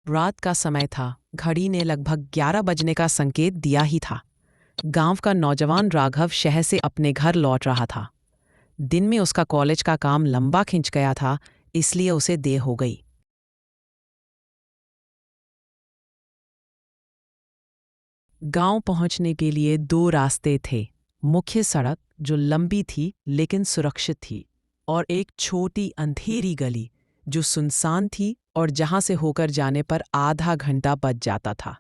रात का समय था। घड़ी ने लगभग 11 बजने का संकेत दिया ही था। गांव का नौजवान राघव शहर से अपने घर लौट रहा था। दिन में उसका कॉलेज का काम लंबा खिंच गया था, इसलिए उसे देर हो गई। गांव पहुंचने के लिए दो रास्ते थे। मुख्य सड़क जो लंबी थी लेकिन सुरक्षित थी, और एक छोटी अंधेरी गली जो सुनसान थी और जहां से होकर जाने पर आधा घंटा बच जाता था।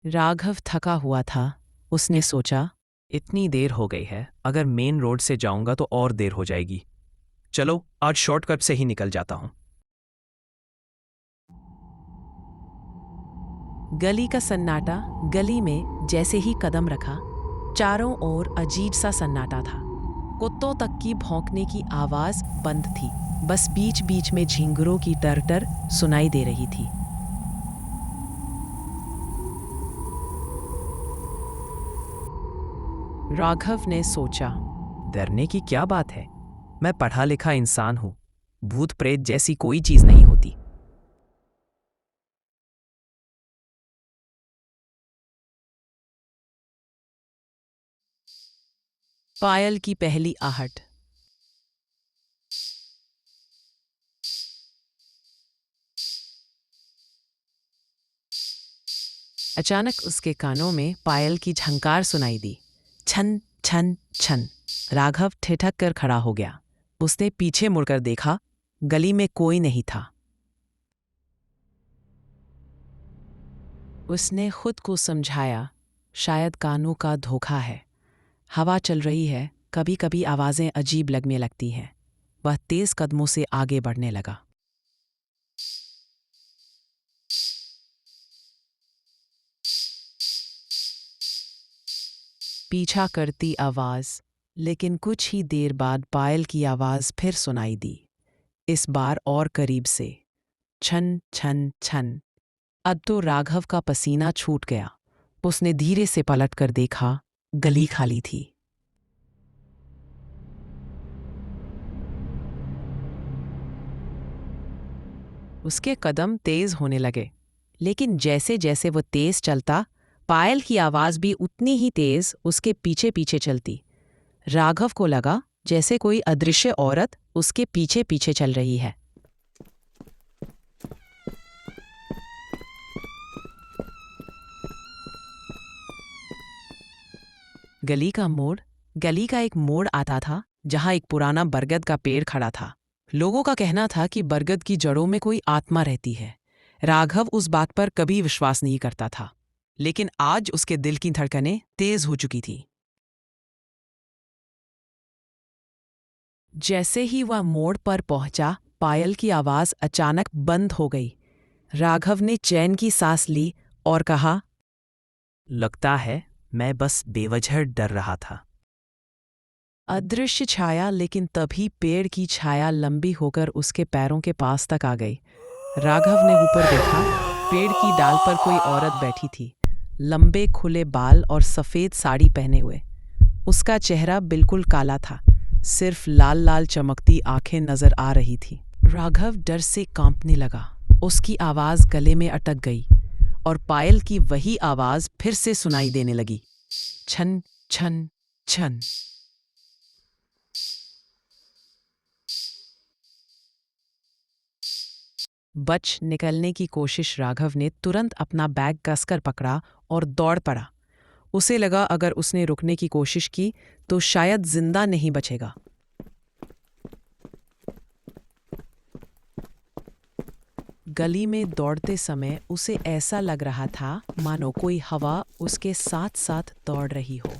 राघव थका हुआ था। उसने सोचा, इतनी देर हो गई है, अगर मेन रोड से जाऊंगा तो और देर हो जाएगी। चलो आज शॉर्टकट से ही निकल जाता हूं। गली का सन्नाटा। गली में जैसे ही कदम रखा, चारों ओर अजीब सा सन्नाटा था। कुत्तों तक की भौंकने की आवाज बंद थी। बस बीच बीच में झिंगुरों की टरटर सुनाई दे रही थी। राघव ने सोचा, डरने की क्या बात है? मैं पढ़ा लिखा इंसान हूं। भूत प्रेत जैसी कोई चीज नहीं होती। पायल की पहली आहट। अचानक उसके कानों में पायल की झंकार सुनाई दी। छन छन छन। राघव ठिठक कर खड़ा हो गया। उसने पीछे मुड़कर देखा। गली में कोई नहीं था। उसने खुद को समझाया, शायद कानों का धोखा है। हवा चल रही है, कभी कभी आवाजें अजीब लगने लगती हैं। वह तेज कदमों से आगे बढ़ने लगा। पीछा करती आवाज। लेकिन कुछ ही देर बाद पायल की आवाज फिर सुनाई दी, इस बार और करीब से। छन छन छन। अब तो राघव का पसीना छूट गया। उसने धीरे से पलटकर देखा, गली खाली थी। उसके कदम तेज होने लगे, लेकिन जैसे जैसे वो तेज चलता, पायल की आवाज भी उतनी ही तेज उसके पीछे पीछे चलती। राघव को लगा जैसे कोई अदृश्य औरत उसके पीछे पीछे चल रही है। गली का मोड़। गली का एक मोड़ आता था जहां एक पुराना बरगद का पेड़ खड़ा था। लोगों का कहना था कि बरगद की जड़ों में कोई आत्मा रहती है। राघव उस बात पर कभी विश्वास नहीं करता था, लेकिन आज उसके दिल की धड़कनें तेज हो चुकी थी। जैसे ही वह मोड़ पर पहुंचा, पायल की आवाज अचानक बंद हो गई। राघव ने चैन की सांस ली और कहा, लगता है मैं बस बेवजह डर रहा था। अदृश्य छाया। लेकिन तभी पेड़ की छाया लंबी होकर उसके पैरों के पास तक आ गई। राघव ने ऊपर देखा। पेड़ की डाल पर कोई औरत बैठी थी, लंबे खुले बाल और सफेद साड़ी पहने हुए। उसका चेहरा बिल्कुल काला था, सिर्फ लाल लाल चमकती आंखें नजर आ रही थी। राघव डर से कांपने लगा। उसकी आवाज गले में अटक गई और पायल की वही आवाज फिर से सुनाई देने लगी। छन छन छन। बच निकलने की कोशिश। राघव ने तुरंत अपना बैग कसकर पकड़ा और दौड़ पड़ा। उसे लगा अगर उसने रुकने की कोशिश की तो शायद जिंदा नहीं बचेगा। गली में दौड़ते समय उसे ऐसा लग रहा था मानो कोई हवा उसके साथ साथ दौड़ रही हो।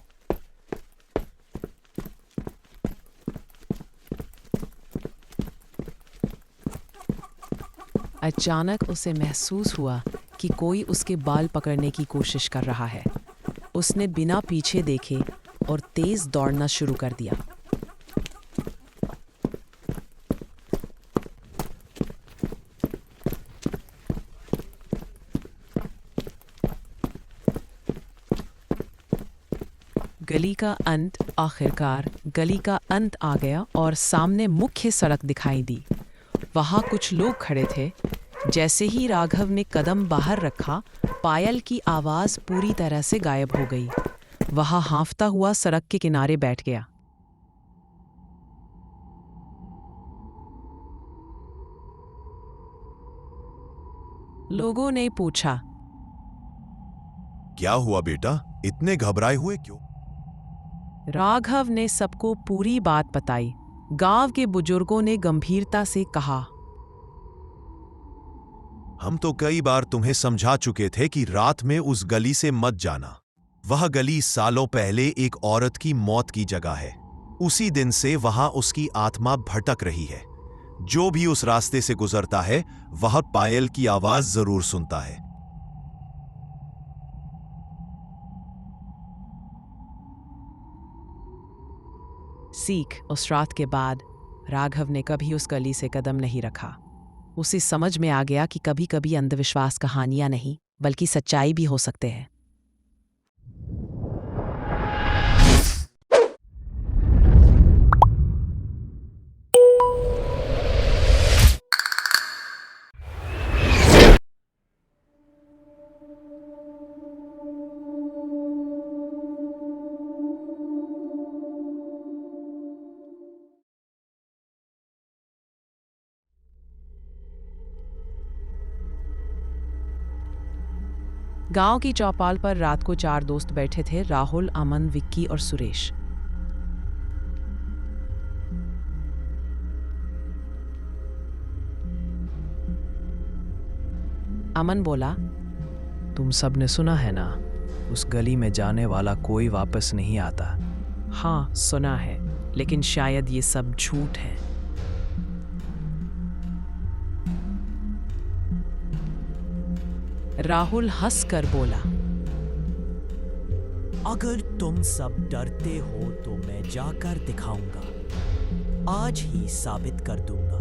अचानक उसे महसूस हुआ कि कोई उसके बाल पकड़ने की कोशिश कर रहा है। उसने बिना पीछे देखे और तेज दौड़ना शुरू कर दिया। गली का अंत। आखिरकार गली का अंत आ गया और सामने मुख्य सड़क दिखाई दी। वहां कुछ लोग खड़े थे। जैसे ही राघव ने कदम बाहर रखा, पायल की आवाज पूरी तरह से गायब हो गई। वह हांफता हुआ सड़क के किनारे बैठ गया। लोगों ने पूछा, क्या हुआ बेटा, इतने घबराए हुए क्यों? राघव ने सबको पूरी बात बताई। गांव के बुजुर्गों ने गंभीरता से कहा, हम तो कई बार तुम्हें समझा चुके थे कि रात में उस गली से मत जाना। वह गली सालों पहले एक औरत की मौत की जगह है। उसी दिन से वहां उसकी आत्मा भटक रही है। जो भी उस रास्ते से गुजरता है वह पायल की आवाज जरूर सुनता है। सीख उस रात के बाद राघव ने कभी उस गली से कदम नहीं रखा। उसे समझ में आ गया कि कभी कभी अंधविश्वास कहानियां नहीं बल्कि सच्चाई भी हो सकते हैं। गांव की चौपाल पर रात को 4 दोस्त बैठे थे, राहुल, अमन, विक्की और सुरेश। अमन बोला, तुम सब ने सुना है ना, उस गली में जाने वाला कोई वापस नहीं आता। हाँ सुना है, लेकिन शायद ये सब झूठ है। राहुल हंसकर बोला, अगर तुम सब डरते हो तो मैं जाकर दिखाऊंगा। आज ही साबित कर दूंगा।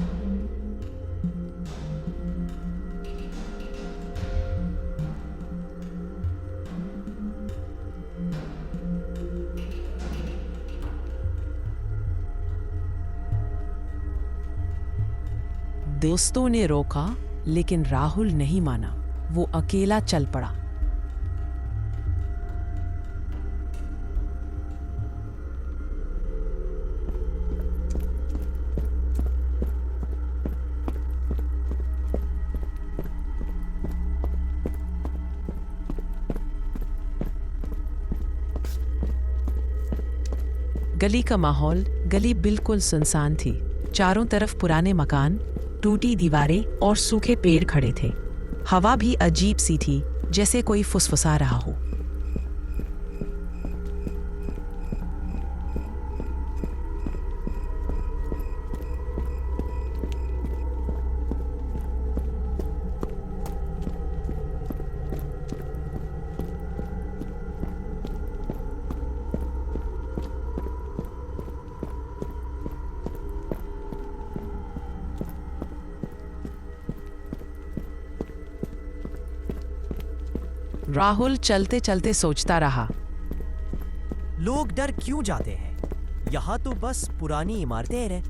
दोस्तों ने रोका, लेकिन राहुल नहीं माना। वो अकेला चल पड़ा। गली का माहौल, गली बिल्कुल सुनसान थी। चारों तरफ पुराने मकान, टूटी दीवारें और सूखे पेड़ खड़े थे। हवा भी अजीब सी थी, जैसे कोई फुसफुसा रहा हो। राहुल चलते चलते सोचता रहा, लोग डर क्यों जाते हैं? यहाँ तो बस पुरानी इमारतें हैं।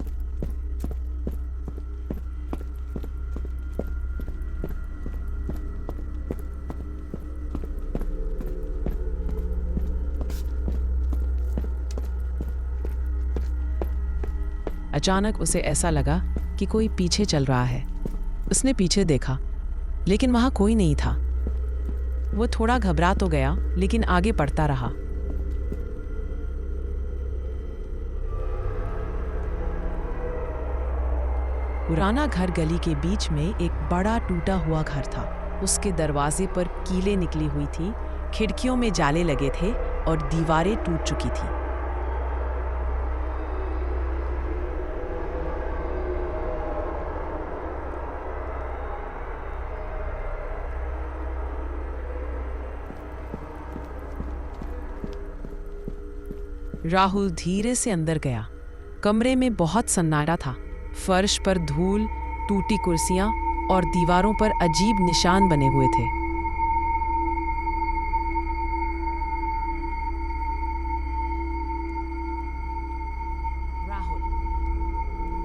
अचानक उसे ऐसा लगा कि कोई पीछे चल रहा है। उसने पीछे देखा, लेकिन वहां कोई नहीं था। वो थोड़ा घबरा तो गया, लेकिन आगे बढ़ता रहा। पुराना घर गली के बीच में एक बड़ा टूटा हुआ घर था। उसके दरवाजे पर कीलें निकली हुई थी, खिड़कियों में जाले लगे थे और दीवारें टूट चुकी थी। राहुल धीरे से अंदर गया। कमरे में बहुत सन्नाटा था। फर्श पर धूल, टूटी कुर्सियां और दीवारों पर अजीब निशान बने हुए थे।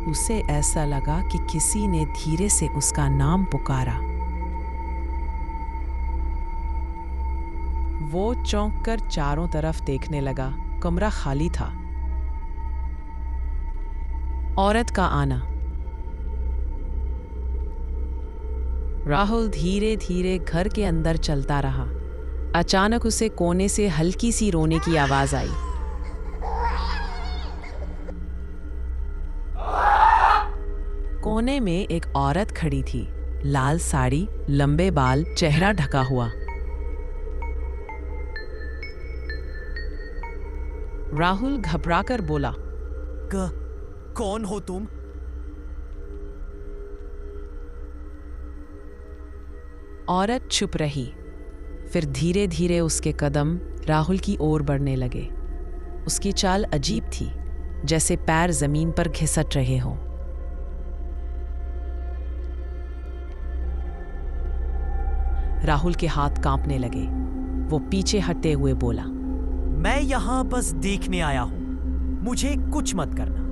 उसे ऐसा लगा कि किसी ने धीरे से उसका नाम पुकारा। वो चौंक कर चारों तरफ देखने लगा। कमरा खाली था। औरत का आना। राहुल धीरे धीरे घर के अंदर चलता रहा। अचानक उसे कोने से हल्की सी रोने की आवाज आई। कोने में एक औरत खड़ी थी, लाल साड़ी, लंबे बाल, चेहरा ढका हुआ। राहुल घबराकर बोला, कौन हो तुम? औरत चुप रही। फिर धीरे धीरे उसके कदम राहुल की ओर बढ़ने लगे। उसकी चाल अजीब थी, जैसे पैर जमीन पर घिसट रहे हों। राहुल के हाथ कांपने लगे। वो पीछे हटते हुए बोला, मैं यहां बस देखने आया हूं, मुझे कुछ मत करना।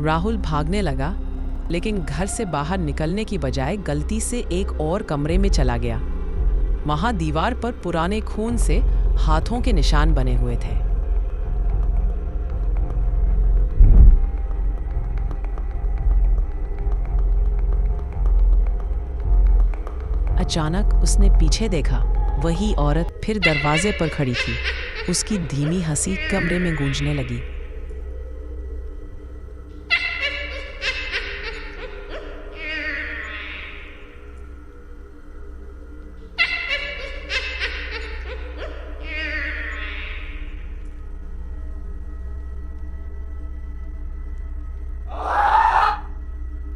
राहुल भागने लगा, लेकिन घर से बाहर निकलने की बजाय गलती से एक और कमरे में चला गया। वहां दीवार पर पुराने खून से हाथों के निशान बने हुए थे। अचानक उसने पीछे देखा। वही औरत फिर दरवाजे पर खड़ी थी। उसकी धीमी हंसी कमरे में गूंजने लगी।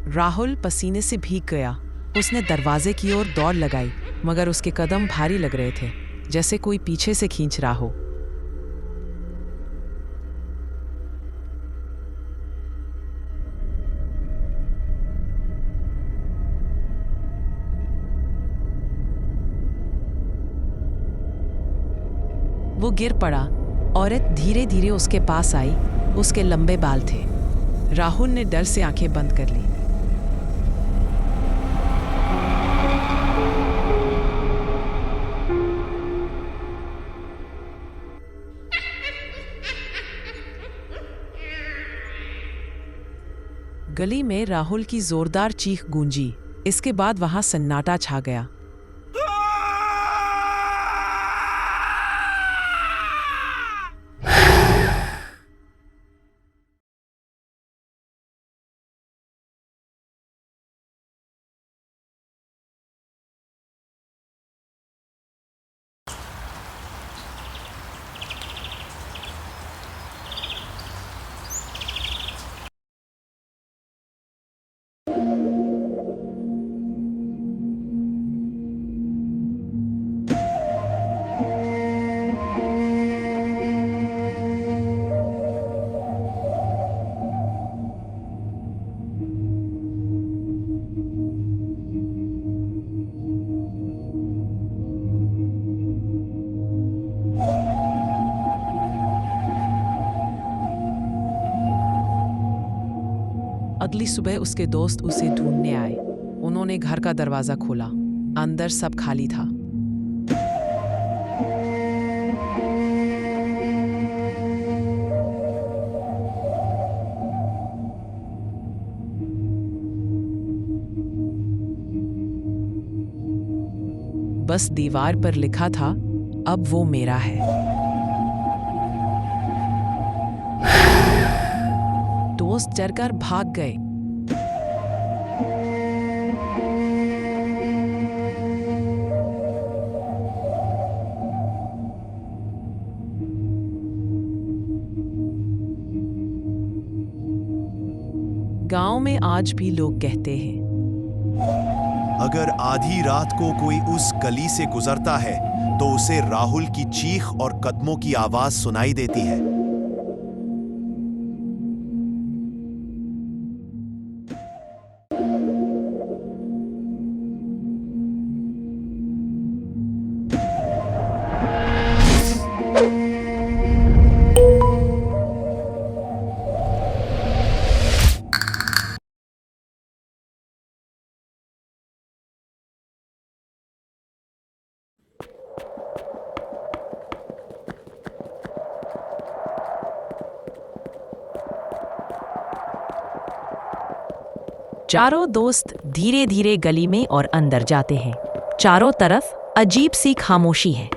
राहुल पसीने से भीग गया। उसने दरवाजे की ओर दौड़ लगाई, मगर उसके कदम भारी लग रहे थे, जैसे कोई पीछे से खींच रहा हो। वो गिर पड़ा। औरत धीरे धीरे उसके पास आई। उसके लंबे बाल थे। राहुल ने डर से आंखें बंद कर ली। गली में राहुल की जोरदार चीख गूंजी। इसके बाद वहां सन्नाटा छा गया। अगली सुबह उसके दोस्त उसे ढूंढने आए। उन्होंने घर का दरवाजा खोला। अंदर सब खाली था। बस दीवार पर लिखा था, अब वो मेरा है। दोस्त डरकर भाग गए। गांव में आज भी लोग कहते हैं, अगर आधी रात को कोई उस गली से गुजरता है तो उसे राहुल की चीख और कदमों की आवाज सुनाई देती है। चारों दोस्त धीरे धीरे गली में और अंदर जाते हैं। चारों तरफ अजीब सी खामोशी है।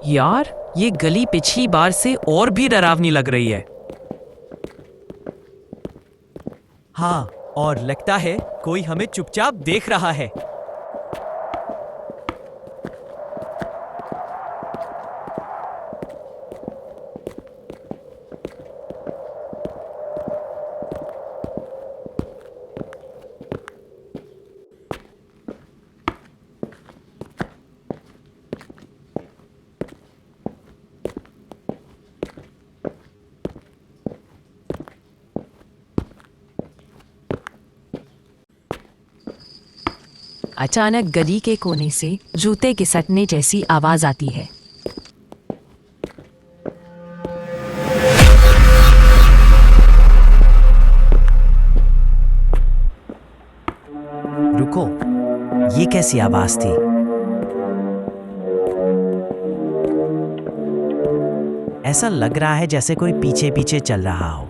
यार, ये गली पिछली बार से और भी डरावनी लग रही है। हाँ, और लगता है कोई हमें चुपचाप देख रहा है। अचानक गली के कोने से जूते घिसटने जैसी आवाज आती है। रुको, ये कैसी आवाज थी? ऐसा लग रहा है जैसे कोई पीछे पीछे चल रहा हो।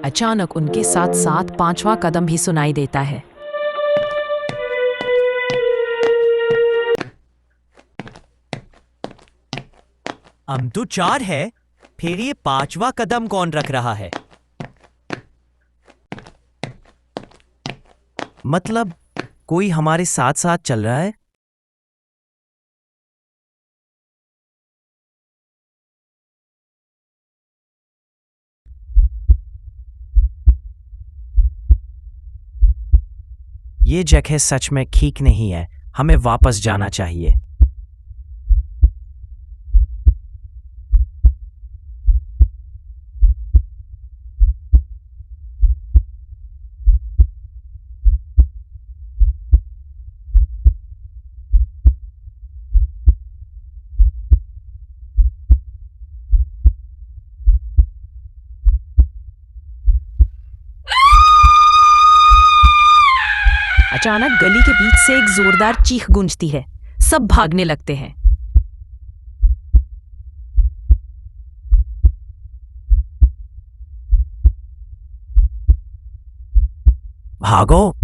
अचानक उनके साथ साथ पांचवा कदम भी सुनाई देता है। हम तो 4 है, फिर ये 5वां कदम कौन रख रहा है? मतलब कोई हमारे साथ साथ चल रहा है? ये जगह सच में ठीक नहीं है, हमें वापस जाना चाहिए। अचानक गली के बीच से एक जोरदार चीख गूंजती है। सब भागने लगते हैं। भागो!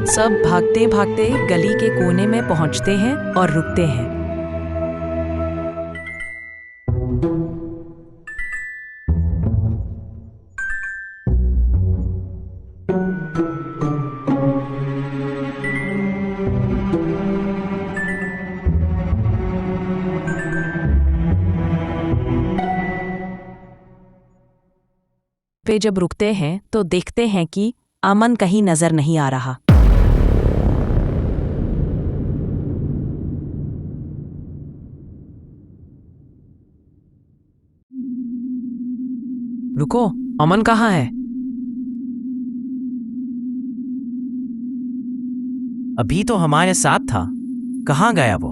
सब भागते भागते गली के कोने में पहुंचते हैं और रुकते हैं। वे जब रुकते हैं तो देखते हैं कि अमन कहीं नजर नहीं आ रहा। रुको, अमन कहाँ है? अभी तो हमारे साथ था, कहाँ गया वो?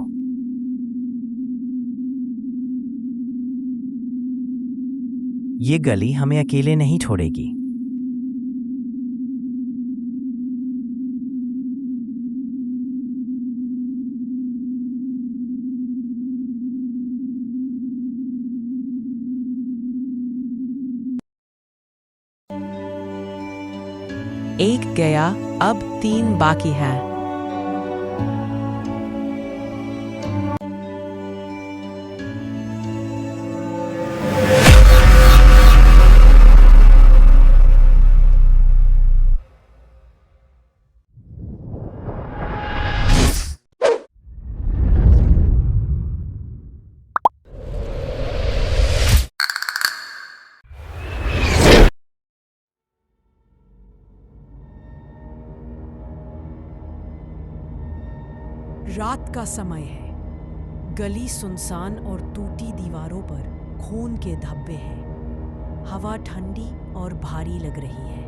ये गली हमें अकेले नहीं छोड़ेगी। एक गया, अब 3 बाकी हैं। रात का समय है। गली सुनसान और टूटी दीवारों पर खून के धब्बे हैं। हवा ठंडी और भारी लग रही है।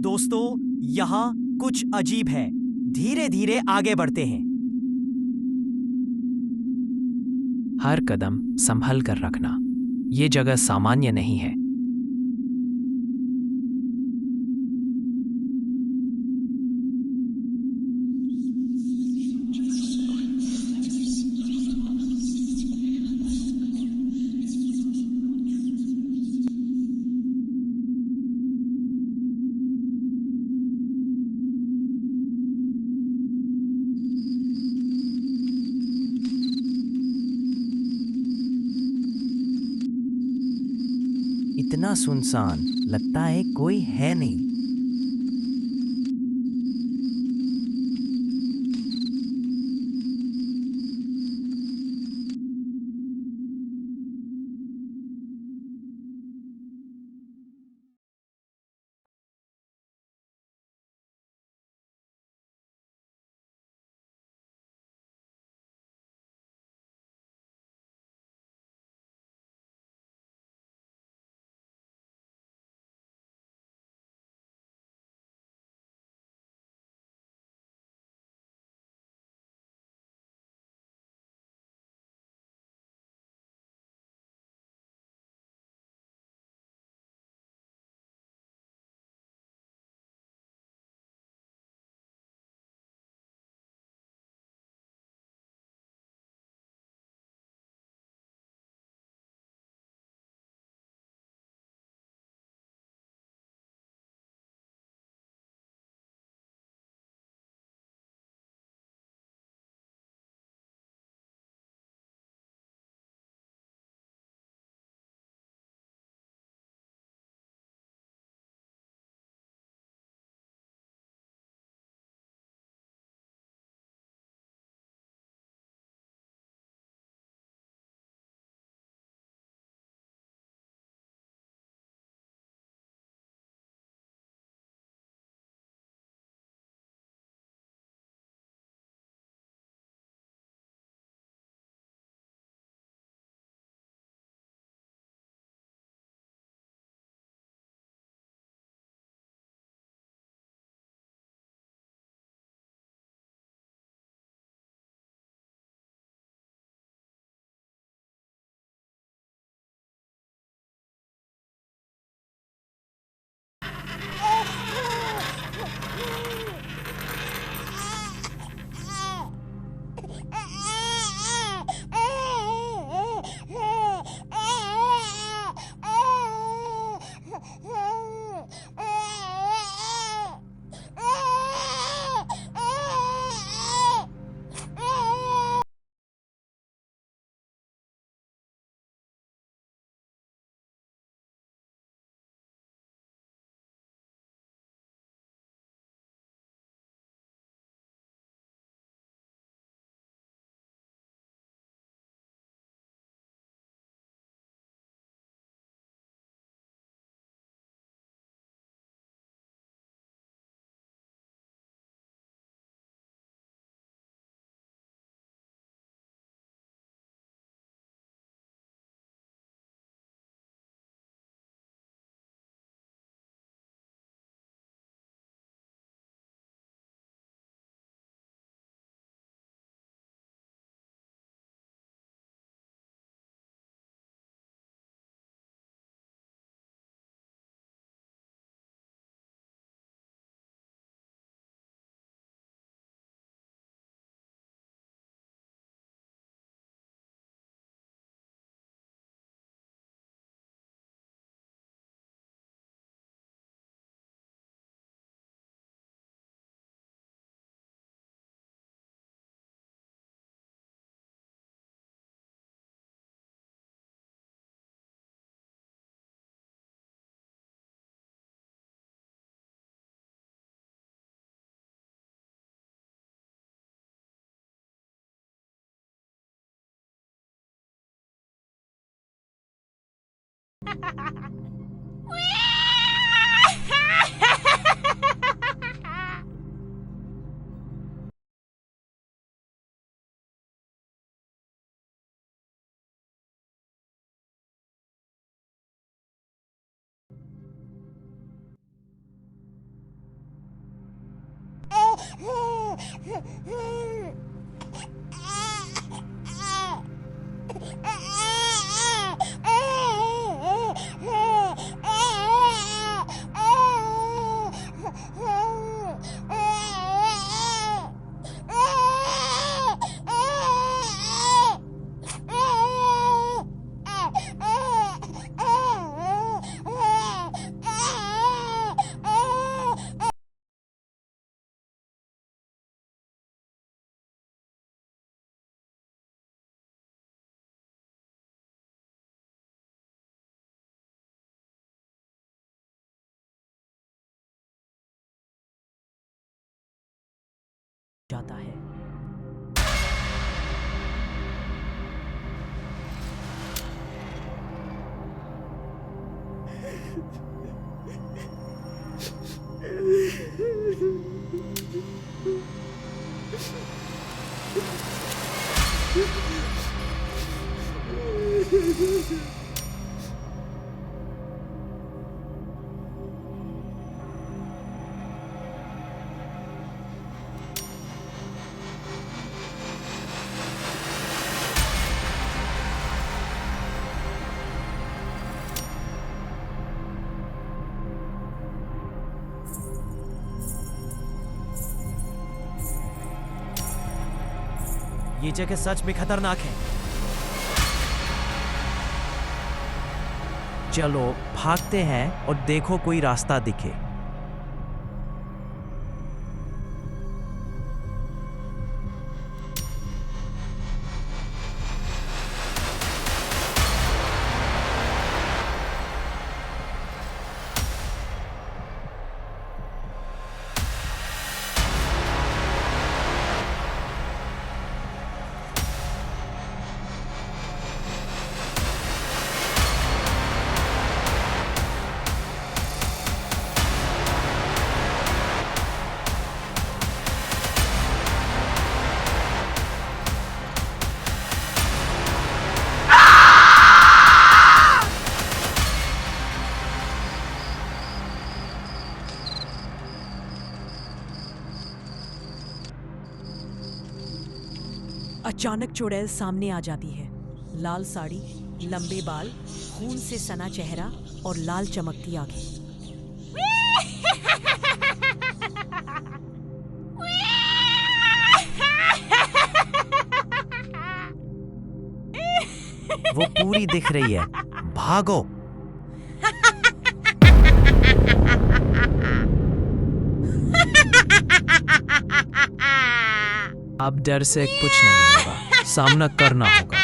दोस्तों, यहाँ कुछ अजीब है। धीरे धीरे आगे बढ़ते हैं। हर कदम संभल कर रखना। ये जगह सामान्य नहीं है। इतना सुनसान, लगता है कोई है नहीं। जाता है। ये जगह सच में खतरनाक है। चलो भागते हैं और देखो कोई रास्ता दिखे। अचानक चुड़ैल सामने आ जाती है। लाल साड़ी, लंबे बाल, खून से सना चेहरा और लाल चमकती आंखें। वो पूरी दिख रही है। भागो। अब डर से कुछ नहीं होगा, सामना करना होगा।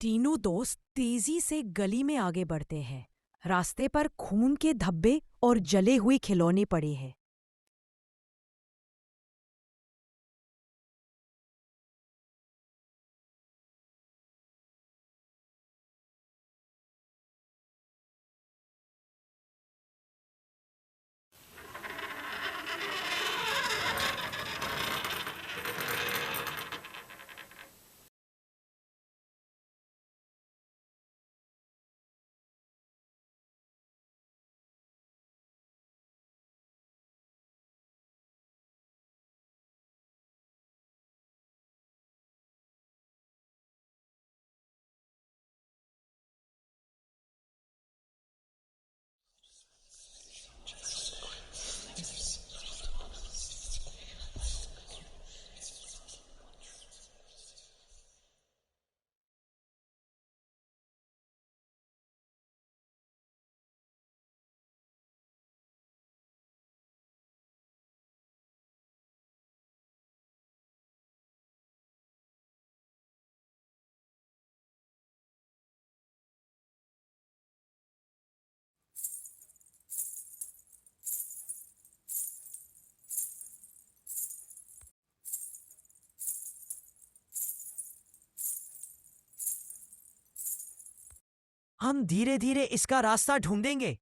तीनों दोस्त तेजी से गली में आगे बढ़ते हैं। रास्ते पर खून के धब्बे और जले हुए खिलौने पड़े हैं। हम धीरे धीरे इसका रास्ता ढूंढेंगे।